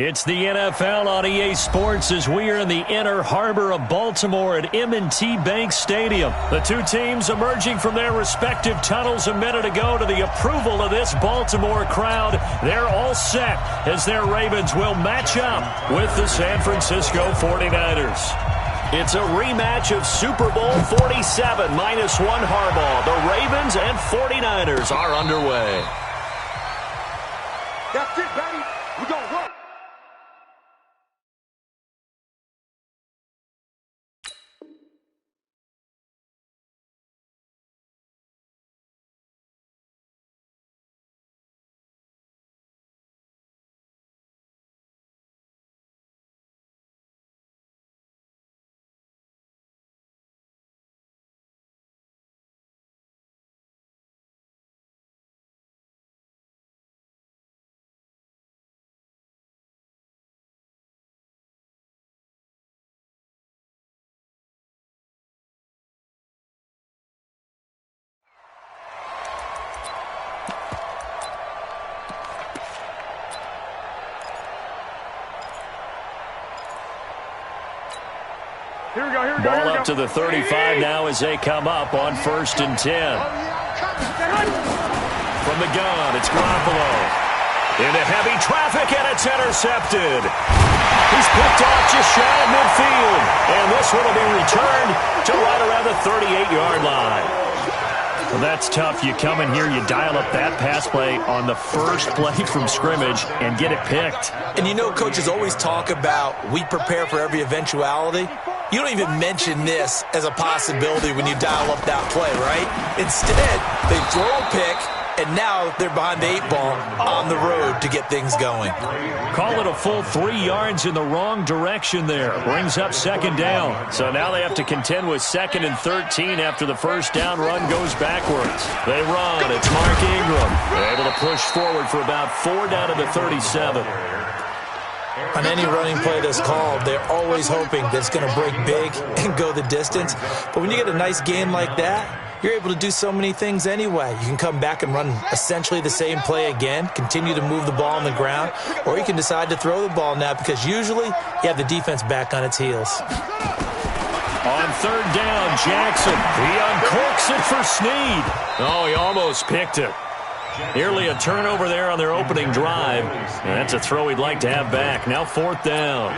It's the NFL on EA Sports as we are in the inner harbor of Baltimore at M&T Bank Stadium. The two teams emerging from their respective tunnels a minute ago to the approval of this Baltimore crowd. They're all set as their Ravens will match up with the San Francisco 49ers. It's a rematch of Super Bowl 47 -1 Harbaugh. The Ravens and 49ers are underway. That's it, baby. We're going to work. Ball up to the 35 now as they come up on 1st and 10. From the gun, it's Garoppolo. Into heavy traffic, and it's intercepted. He's picked off just shy of midfield. And this one will be returned to right around the 38-yard line. Well, that's tough. You come in here, you dial up that pass play on the first play from scrimmage and get it picked. And you know coaches always talk about we prepare for every eventuality. You don't even mention this as a possibility when you dial up that play, right? Instead, they throw a pick, and now they're behind the 8-ball on the road to get things going. Call it a full 3 yards in the wrong direction there. Brings up 2nd down. So now they have to contend with 2nd and 13 after the first down run goes backwards. They run. It's Mark Ingram. They're able to push forward for about 4 down to the 37. On any running play that's called, they're always hoping that it's going to break big and go the distance. But when you get a nice game like that, you're able to do so many things anyway. You can come back and run essentially the same play again, continue to move the ball on the ground, or you can decide to throw the ball now because usually you have the defense back on its heels. On 3rd down, Jackson. He uncorks it for Snead. Oh, he almost picked it. Nearly a turnover there on their opening drive. And that's a throw he'd like to have back. Now 4th down.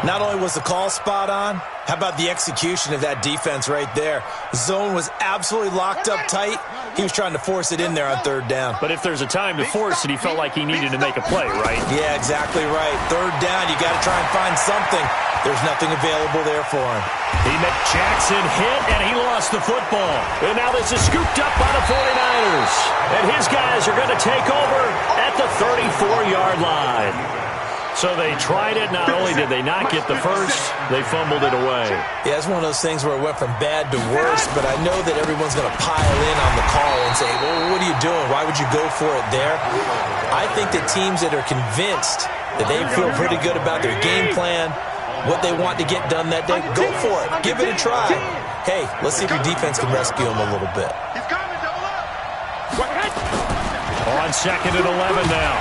Not only was the call spot on, how about the execution of that defense right there? The zone was absolutely locked up tight. He was trying to force it in there on 3rd down. But if there's a time to force it, he felt like he needed to make a play, right? Yeah, exactly right. 3rd down, you got to try and find something. There's nothing available there for him. He met Jackson hit, and he lost the football. And now this is scooped up by the 49ers. And his guys are going to take over at the 34-yard line. So they tried it. Not only did they not get the first, they fumbled it away. Yeah, it's one of those things where it went from bad to worse, but I know that everyone's going to pile in on the call and say, well, what are you doing? Why would you go for it there? I think that teams that are convinced that they feel pretty good about their game plan, what they want to get done that day, go for it. Give it a try. Hey, let's see if your defense can rescue them a little bit. On 2nd and 11 now.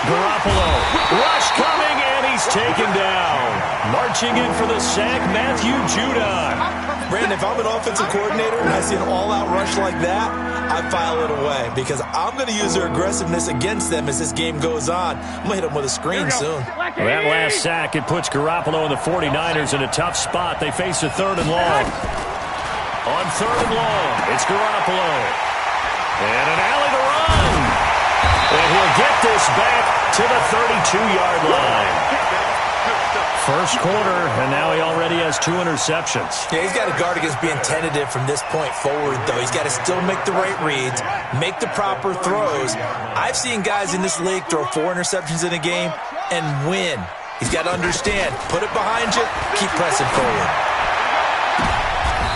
Garoppolo. Rush coming, and he's taken down. Marching in for the sack, Matthew Judon. Brandon, if I'm an offensive coordinator and I see an all-out rush like that, I file it away because I'm going to use their aggressiveness against them as this game goes on. I'm going to hit them with a screen soon. That last sack, it puts Garoppolo and the 49ers in a tough spot. They face a 3rd and long. On 3rd and long, it's Garoppolo. And an alley to run. And he'll get this back to the 32-yard line. First quarter, and now he already has 2 interceptions. Yeah, he's got to guard against being tentative from this point forward, though. He's got to still make the right reads, make the proper throws. I've seen guys in this league throw 4 interceptions in a game and win. He's got to understand, put it behind you, keep pressing forward.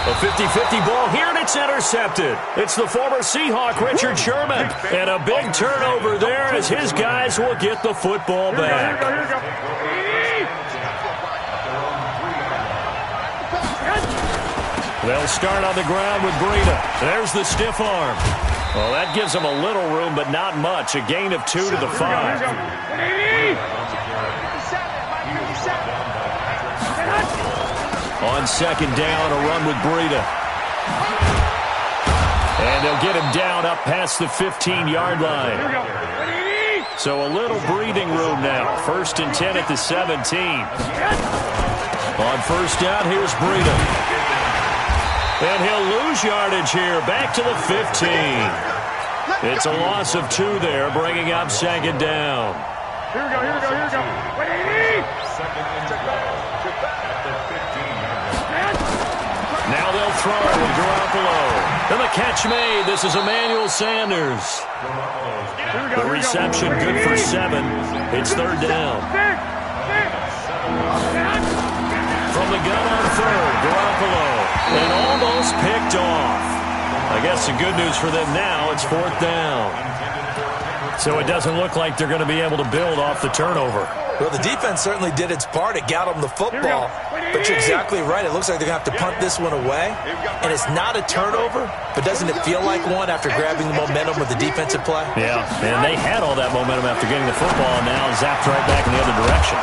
A 50-50 ball here, and it's intercepted. It's the former Seahawk, Richard Sherman. And a big turnover there as his guys will get the football back. They'll start on the ground with Breida. There's the stiff arm. Well, that gives them a little room, but not much. A gain of 2 to the 5. On second down, a run with Breida. And they'll get him down up past the 15-yard line. So a little breathing room now. 1st and 10 at the 17. On first down, here's Breida. And he'll lose yardage here. Back to the 15. It's a loss of 2 there, bringing up second down. Here we go. Now they'll throw with Garoppolo. And the catch made. This is Emmanuel Sanders. The reception good for 7. It's 3rd down. From the gun on 3rd, Garoppolo. And almost picked off. I guess the good news for them now, it's 4th down. So it doesn't look like they're going to be able to build off the turnover. Well, the defense certainly did its part. It got them the football. But you're exactly right. It looks like they're going to have to punt this one away. And it's not a turnover, but doesn't it feel like one after grabbing the momentum with the defensive play? Yeah, and they had all that momentum after getting the football, and now zapped right back in the other direction.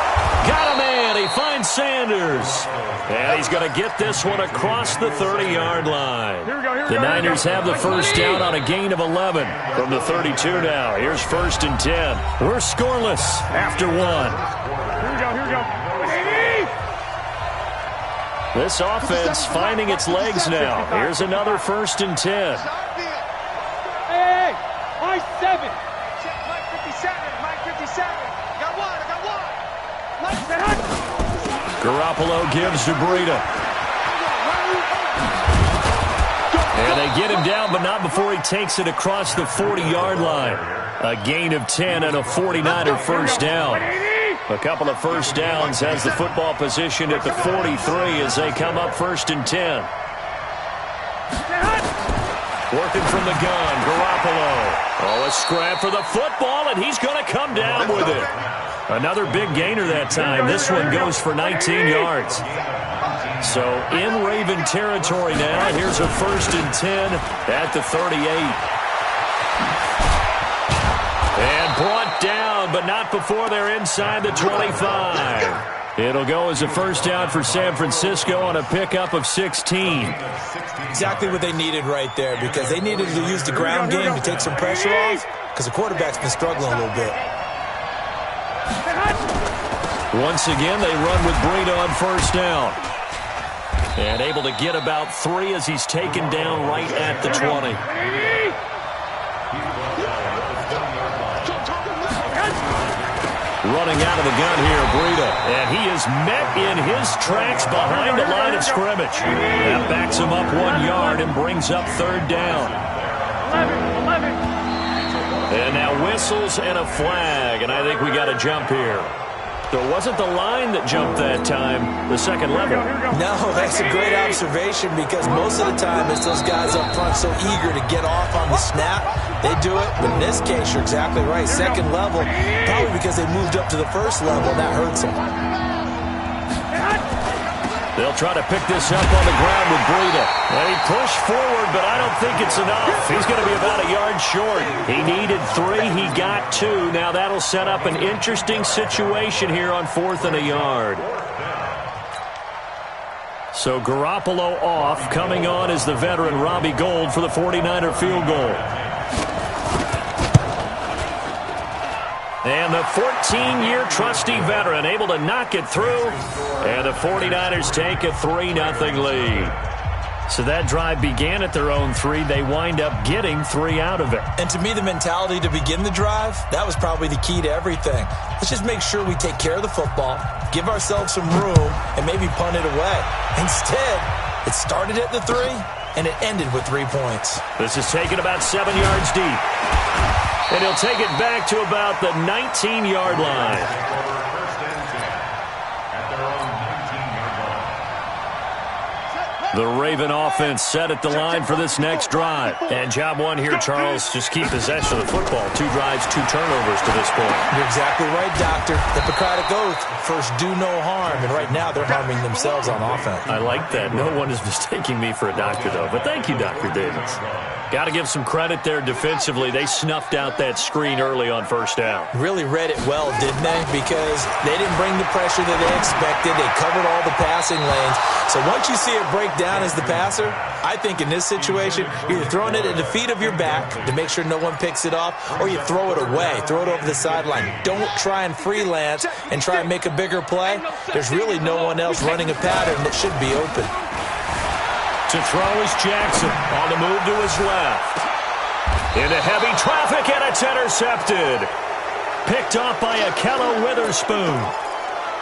Got a man. He finds Sanders. And he's going to get this one across the 30-yard line. The Niners have the first down on a gain of 11 from the 32 now. Here's 1st and 10. We're scoreless after 1. Here we go. This offense finding its legs now. Here's another 1st and 10. Hey, Mike 7. Mike 57. Got one. Mike 7. Garoppolo gives to Breida. And they get him down, but not before he takes it across the 40-yard line. A gain of 10 and a 49er first down. A couple of first downs has the football position at the 43 as they come up 1st and 10. Working from the gun, Garoppolo. Oh, a scrap for the football, and he's going to come down with it. Another big gainer that time. This one goes for 19 yards. So in Raven territory now. Here's a 1st and 10 at the 38. And brought down, but not before they're inside the 25. It'll go as a first down for San Francisco on a pickup of 16. Exactly what they needed right there, because they needed to use the ground game to take some pressure off, because the quarterback's been struggling a little bit. Once again, they run with Breida on first down. And able to get about 3 as he's taken down right at the 20. Running out of the gun here, Breida. And he is met in his tracks behind the line of scrimmage. That backs him up 1 yard and brings up 3rd down. 11. And now whistles and a flag. And I think we got a jump here. So it wasn't the line that jumped that time, the second level. No, that's a great observation, because most of the time it's those guys up front so eager to get off on the snap. They do it, but in this case, you're exactly right. Second level, probably because they moved up to the first level, and that hurts them. They'll try to pick this up on the ground with Breida. And he pushed forward, but I don't think it's enough. He's going to be about a yard short. He needed 3. He got 2. Now that'll set up an interesting situation here on 4th and a yard. So Garoppolo off. Coming on is the veteran Robbie Gould for the 49er field goal. And the 14-year trusty veteran able to knock it through. And the 49ers take a 3-0 lead. So that drive began at their own 3. They wind up getting 3 out of it. And to me, the mentality to begin the drive, that was probably the key to everything. Let's just make sure we take care of the football, give ourselves some room, and maybe punt it away. Instead, it started at the 3, and it ended with 3 points. This is taken about 7 yards deep. And he'll take it back to about the 19-yard line. The Raven offense set at the line for this next drive. And job one here, Charles, just keep possession of the football. 2 drives, 2 turnovers to this point. You're exactly right, Doctor. Hippocratic oath. First, do no harm. And right now, they're harming themselves on offense. I like that. No one is mistaking me for a doctor, though. But thank you, Dr. Davis. Got to give some credit there defensively. They snuffed out that screen early on first down. Really read it well, didn't they? Because they didn't bring the pressure that they expected. They covered all the passing lanes. So once you see it break down as the passer, I think in this situation, you're either throwing it at the feet of your back to make sure no one picks it off, or you throw it away. Throw it over the sideline. Don't try and freelance and try and make a bigger play. There's really no one else running a pattern that should be open. To throw is Jackson on the move to his left. Into heavy traffic, and it's intercepted. Picked off by Akello Witherspoon.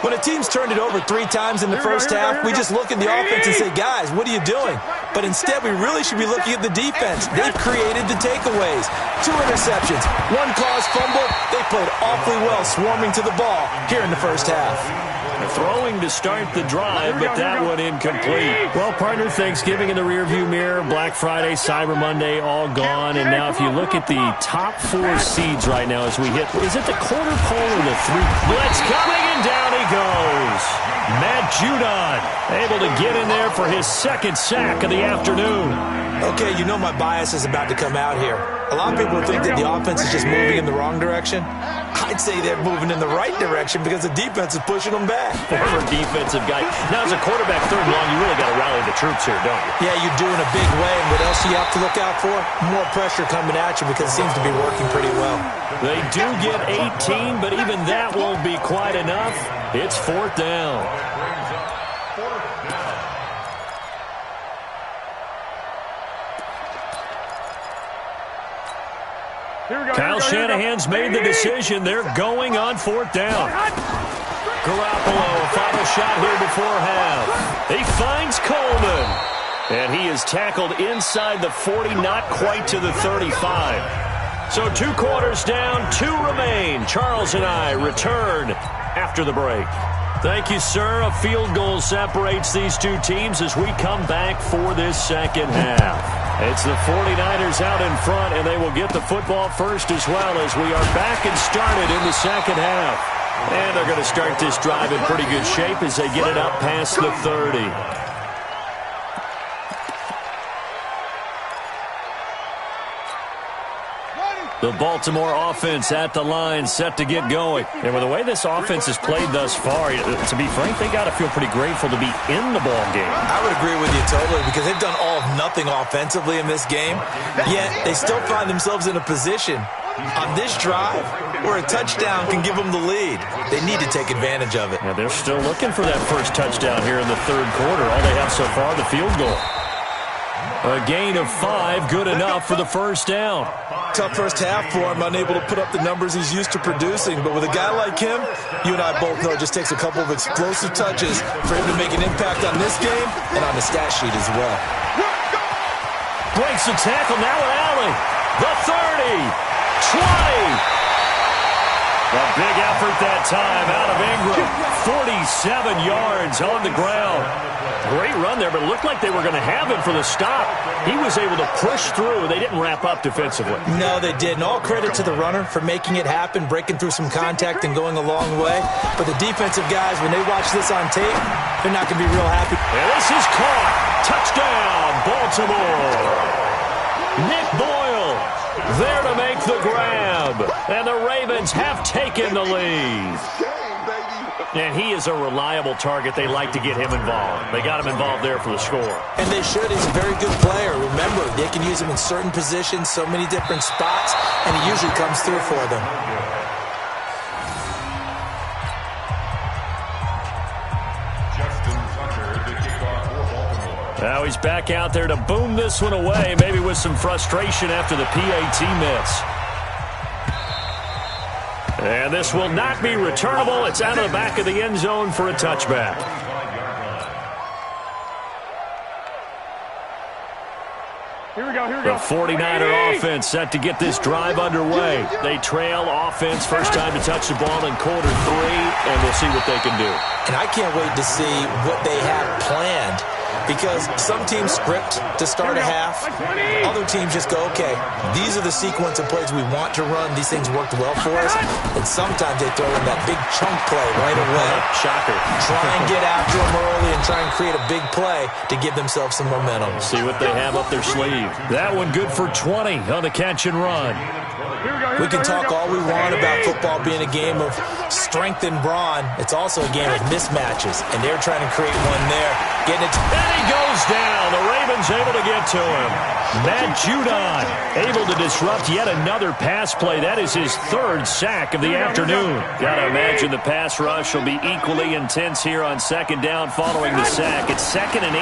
When a team's turned it over 3 times in the first half, we just look at the offense and say, guys, what are you doing? But instead, we really should be looking at the defense. They've created the takeaways. 2 interceptions, 1 caused fumble. They played awfully well swarming to the ball here in the first half. Throwing to start the drive, but that one incomplete. Well, partner, Thanksgiving in the rearview mirror, Black Friday, Cyber Monday, all gone. And now if you look at the top 4 seeds right now as we hit, is it the quarter pole or the 3? Blitz coming, and down he goes. Matt Judon able to get in there for his 2nd sack of the afternoon. Okay, you know my bias is about to come out here. A lot of people think that the offense is just moving in the wrong direction. I'd say they're moving in the right direction because the defense is pushing them back. Former defensive guy. Now, as a quarterback, 3rd and long, you really got to rally the troops here, don't you? Yeah, you do in a big way. And what else do you have to look out for? More pressure coming at you because it seems to be working pretty well. They do get 18, but even that won't be quite enough. It's 4th down. Kyle Shanahan's made the decision. They're going on 4th down. Garoppolo, a final shot here before half. He finds Coleman. And he is tackled inside the 40, not quite to the 35. So 2 quarters down, 2 remain. Charles and I return after the break. Thank you, sir. A field goal separates these 2 teams as we come back for this 2nd half. It's the 49ers out in front, and they will get the football first as well as we are back and started in the 2nd half. And they're going to start this drive in pretty good shape as they get it up past the 30. The Baltimore offense at the line, set to get going. And with the way this offense has played thus far, to be frank, they got to feel pretty grateful to be in the ball game. I would agree with you totally because they've done all of nothing offensively in this game, yet they still find themselves in a position on this drive where a touchdown can give them the lead. They need to take advantage of it. Yeah, they're still looking for that first touchdown here in the 3rd quarter. All they have so far, the field goal. A gain of 5, good enough for the first down. Tough first half for him, unable to put up the numbers he's used to producing. But with a guy like him, you and I both know it just takes a couple of explosive touches for him to make an impact on this game and on the stat sheet as well. Breaks the tackle, now an alley. The 30, 20. A big effort that time out of Ingram. 47 yards on the ground. Great run there, but it looked like they were going to have him for the stop. He was able to push through. They didn't wrap up defensively. No, they didn't. All credit to the runner for making it happen, breaking through some contact and going a long way. But the defensive guys, when they watch this on tape, they're not going to be real happy. And this is caught. Touchdown, Baltimore. Nick Boyle there to make the grab. And the Ravens have taken the lead. And he is a reliable target. They like to get him involved. They got him involved there for the score. And they should. He's a very good player. Remember, they can use him in certain positions, so many different spots, and he usually comes through for them. Now he's back out there to boom this one away, maybe with some frustration after the PAT miss. And this will not be returnable. It's out of the back of the end zone for a touchback. Here we go. The 49er offense set to get this drive underway. They trail offense, first time to touch the ball in quarter 3, and we'll see what they can do. And I can't wait to see what they have planned Because some teams script to start a half. Other teams just go, okay, these are the sequence of plays we want to run. These things worked well for us. And sometimes they throw in that big chunk play right away. Shocker. Try and get after them early and try and create a big play to give themselves some momentum. See what they have up their sleeve. That one good for 20 on the catch and run. We can talk all we want about football being a game of strength and brawn. It's also a game of mismatches, and they're trying to create one there. Getting it. And he goes down. The Ravens able to get to him. Matt Judon able to disrupt yet another pass play. That is his third sack of the afternoon. Got to imagine the pass rush will be equally intense here on second down following the sack. It's 2nd and 18.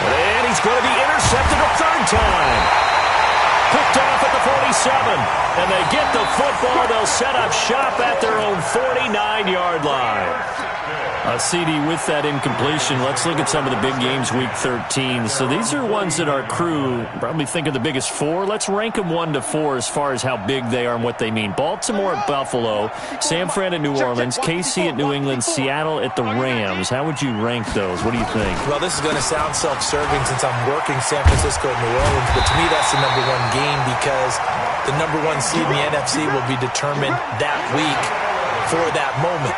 And he's going to be intercepted a third time. Picked off at the 47, and they get the football. They'll set up shop at their own 49-yard line. CD with that incompletion. Let's look at some of the big games week 13. So these are ones that our crew probably think are the biggest four. Let's rank them 1 to 4 as far as how big they are and what they mean. Baltimore at Buffalo, San Fran at New Orleans, KC at New England, Seattle at the Rams. How would you rank those? What do you think? Well, this is going to sound self-serving since I'm working San Francisco and New Orleans, but to me that's the number one game because the number one seed in the NFC will be determined that week for that moment.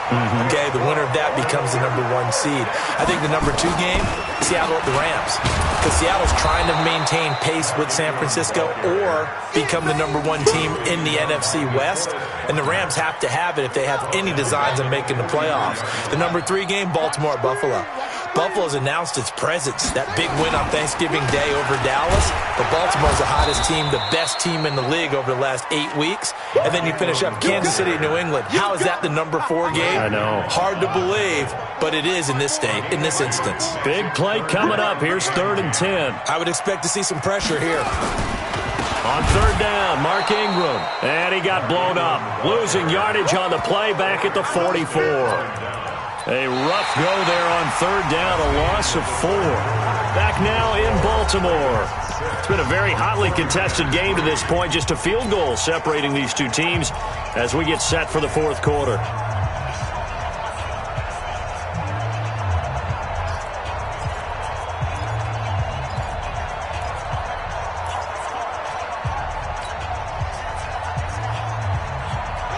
Okay, the winner of that becomes the number one seed. I think the number 2 game, Seattle at the Rams, because Seattle's trying to maintain pace with San Francisco or become the number 1 team in the NFC West, and the Rams have to have it if they have any designs of making the playoffs. The number 3 game, Baltimore at Buffalo. Buffalo's announced its presence, that big win on Thanksgiving Day over Dallas, but Baltimore's the hottest team, the best team in the league over the last 8 weeks, and then you finish up Kansas City and New England. How is that the number 4 game? I know. Hard to believe, but it is in this instance. Big play coming up. Here's 3rd and 10. I would expect to see some pressure here. On 3rd down, Mark Ingram. And he got blown up. Losing yardage on the play back at the 44. A rough go there on 3rd down, a loss of 4. Back now in Baltimore. It's been a very hotly contested game to this point. Just a field goal separating these two teams as we get set for the 4th quarter.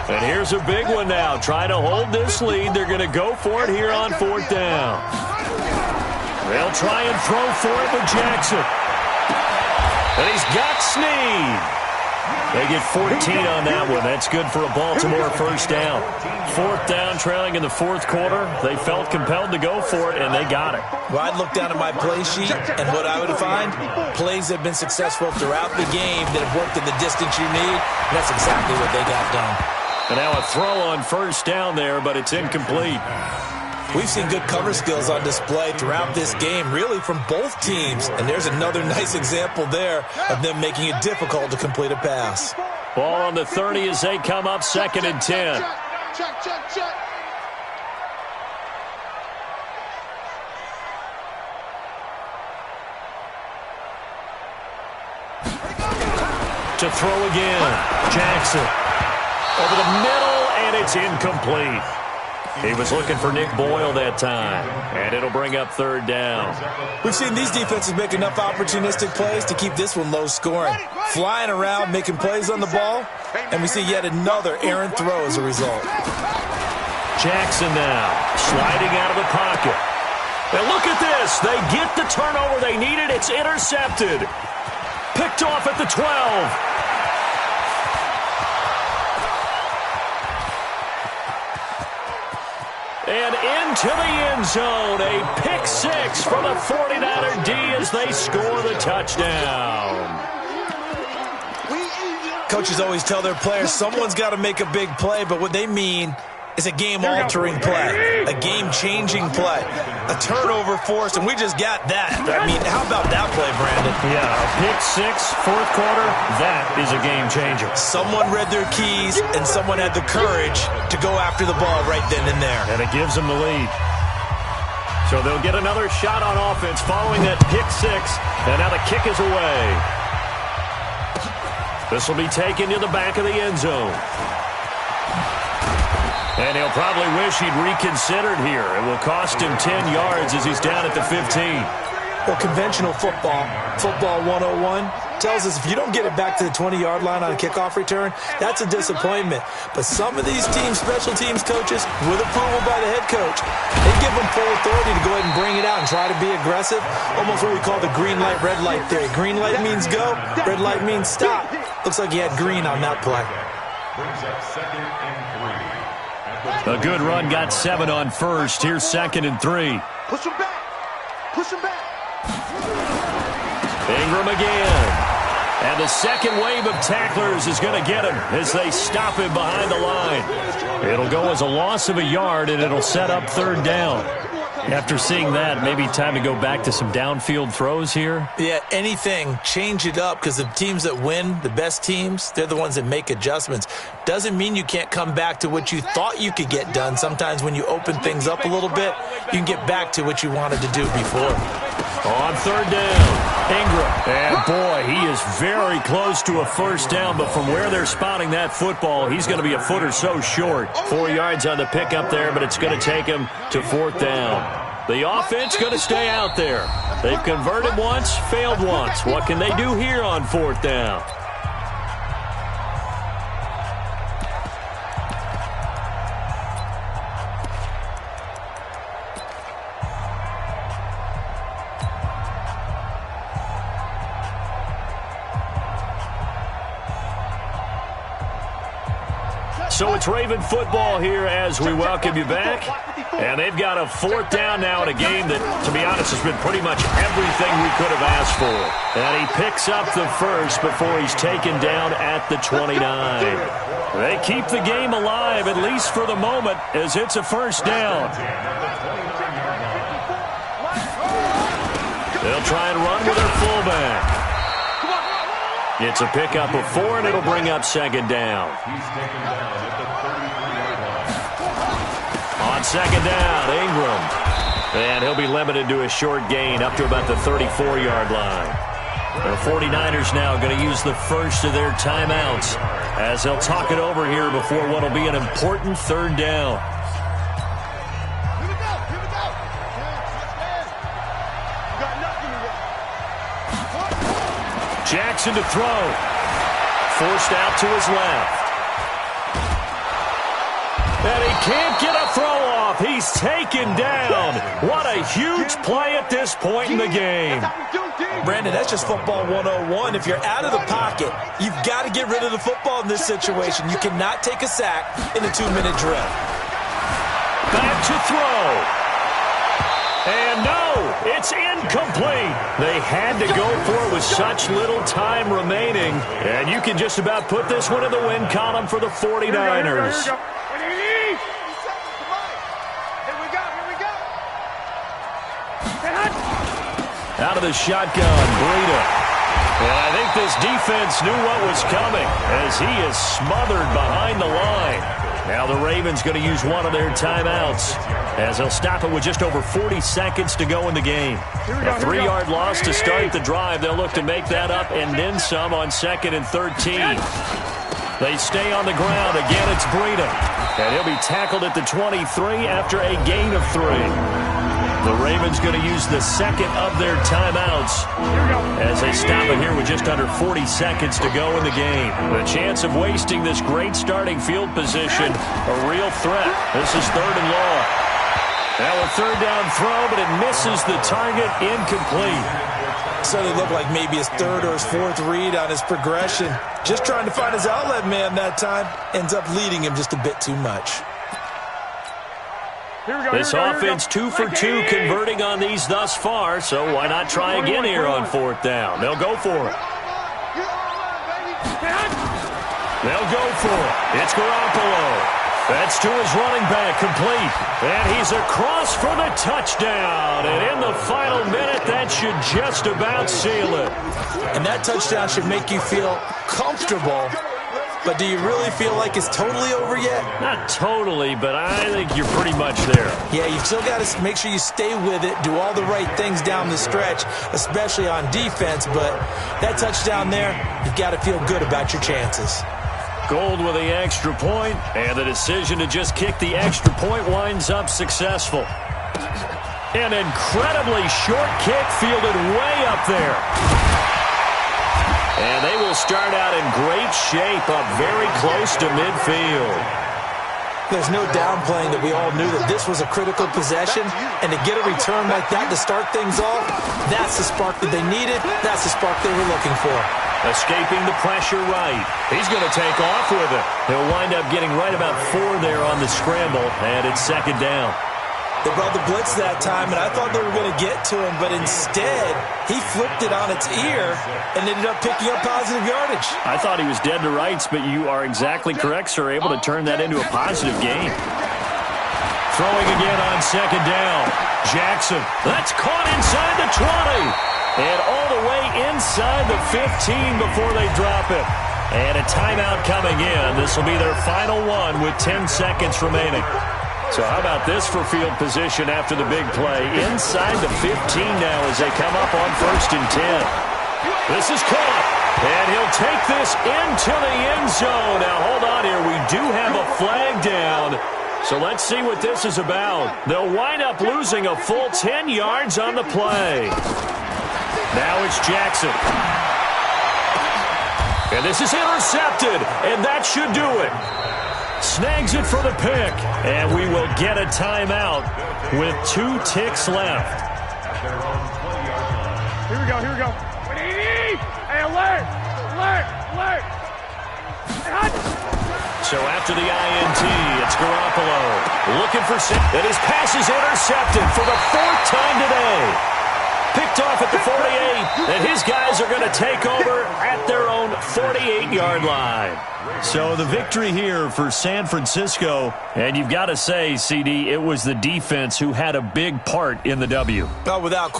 And here's a big one now. Trying to hold this lead. They're going to go for it here on 4th down. They'll try and throw for it with Jackson. And he's got Snead. They get 14 on that one. That's good for a Baltimore first down. 4th down, trailing in the 4th quarter. They felt compelled to go for it, and they got it. Well, I'd look down at my play sheet, and what I would find, plays that have been successful throughout the game that have worked at the distance you need, and that's exactly what they got done. And now a throw on first down there, but it's incomplete. We've seen good cover skills on display throughout this game, really from both teams. And there's another nice example there of them making it difficult to complete a pass. Ball on the 30 as they come up 2nd and 10. Check. To throw again. Jackson. Over the middle, and it's incomplete. He was looking for Nick Boyle that time, and it'll bring up 3rd down. We've seen these defenses make enough opportunistic plays to keep this one low scoring. Flying around, making plays on the ball, and we see yet another errant throw as a result. Jackson now, sliding out of the pocket. And look at this. They get the turnover they needed. It's intercepted. Picked off at the 12. And into the end zone, a pick 6 for the 49er D as they score the touchdown. Coaches always tell their players someone's got to make a big play, but what they mean is a game-altering play, a game-changing play, a turnover force, and we just got that. I mean, how about that play, Brandon? Yeah, a pick 6, 4th quarter, that is a game-changer. Someone read their keys, and someone had the courage to go after the ball right then and there. And it gives them the lead. So they'll get another shot on offense following that pick 6, and now the kick is away. This will be taken to the back of the end zone. And he'll probably wish he'd reconsidered here. It will cost him 10 yards as he's down at the 15. Well, conventional football 101, tells us if you don't get it back to the 20-yard line on a kickoff return, that's a disappointment. But some of these teams, special teams coaches, with approval by the head coach, they give them full authority to go ahead and bring it out and try to be aggressive. Almost what we call the green light, red light theory. Green light means go, red light means stop. Looks like he had green on that play. A good run got 7 on first. Here's 2nd and 3. Push him back. Push him back. Ingram again. And the second wave of tacklers is going to get him as they stop him behind the line. It'll go as a loss of a yard, and it'll set up 3rd down. After seeing that, maybe time to go back to some downfield throws here? Yeah, anything. Change it up, because the teams that win, the best teams, they're the ones that make adjustments. Doesn't mean you can't come back to what you thought you could get done. Sometimes when you open things up a little bit, you can get back to what you wanted to do before. On 3rd down, Ingram. And boy, he is very close to a 1st down, but from where they're spotting that football, he's going to be a foot or so short. 4 yards on the pickup there, but it's going to take him to 4th down. The offense going to stay out there. They've converted once, failed once. What can they do here on 4th down? So it's Raven football here as we welcome you back. And they've got a 4th down now in a game that, to be honest, has been pretty much everything we could have asked for. And he picks up the first before he's taken down at the 29. They keep the game alive, at least for the moment, as it's a 1st down. They'll try and run with their fullback. It's a pickup of 4, and it'll bring up 2nd down. On 2nd down, Ingram. And he'll be limited to a short gain up to about the 34-yard line. The 49ers now going to use the first of their timeouts as they'll talk it over here before what will be an important 3rd down. Jackson to throw. Forced out to his left. And he can't get a throw off. He's taken down. What a huge play at this point in the game. Brandon, that's just football 101. If you're out of the pocket, you've got to get rid of the football in this situation. You cannot take a sack in a 2-minute drill. Back to throw. And no, it's incomplete. They had to go for it with such little time remaining. And you can just about put this one in the win column for the 49ers. Out of the shotgun, Breida. And I think this defense knew what was coming as he is smothered behind the line. Now the Ravens going to use one of their timeouts as they'll stop it with just over 40 seconds to go in the game. A 3-yard loss to start the drive. They'll look to make that up and then some on 2nd and 13. They stay on the ground. Again, it's Breida. And he'll be tackled at the 23 after a gain of 3. The Ravens going to use the 2nd of their timeouts as they stop it here with just under 40 seconds to go in the game. The chance of wasting this great starting field position, a real threat. This is 3rd and long. Now a 3rd down throw, but it misses the target, incomplete. So it looked like maybe his 3rd or his 4th read on his progression. Just trying to find his outlet man that time. Ends up leading him just a bit too much. This offense 2 for 2 converting on these thus far, so why not try again here on 4th down? They'll go for it. They'll go for it. It's Garoppolo. That's to his running back, complete. And he's across for the touchdown. And in the final minute, that should just about seal it. And that touchdown should make you feel comfortable. But do you really feel like it's totally over yet? Not totally, but I think you're pretty much there. Yeah, you've still got to make sure you stay with it, do all the right things down the stretch, especially on defense. But that touchdown there, you've got to feel good about your chances. Gold with the extra point, and the decision to just kick the extra point winds up successful. An incredibly short kick fielded way up there. And they will start out in great shape up very close to midfield. There's no downplaying that we all knew that this was a critical possession, and to get a return like that to start things off, that's the spark that they needed. That's the spark they were looking for. Escaping the pressure right. He's going to take off with it. He'll wind up getting right about 4 there on the scramble, and it's second down. They brought the blitz that time, and I thought they were going to get to him, but instead, he flipped it on its ear and ended up picking up positive yardage. I thought he was dead to rights, but you are exactly correct, sir, able to turn that into a positive gain. Throwing again on second down. Jackson, that's caught inside the 20. And all the way inside the 15 before they drop it. And a timeout coming in. This will be their final one with 10 seconds remaining. So how about this for field position after the big play? Inside the 15 now as they come up on 1st and 10. This is caught. And he'll take this into the end zone. Now hold on here. We do have a flag down. So let's see what this is about. They'll wind up losing a full 10 yards on the play. Now it's Jackson. And this is intercepted, and that should do it. Snags it for the pick, and we will get a timeout with 2 ticks left. Here we go, here we go. Hey, alert! Alert! Alert! So after the INT, it's Garoppolo looking for and his pass is intercepted for the 4th time today. Picked off at the 48, and his guys are going to take over at their own 48-yard line. So the victory here for San Francisco, and you've got to say, CD, it was the defense who had a big part in the W. Without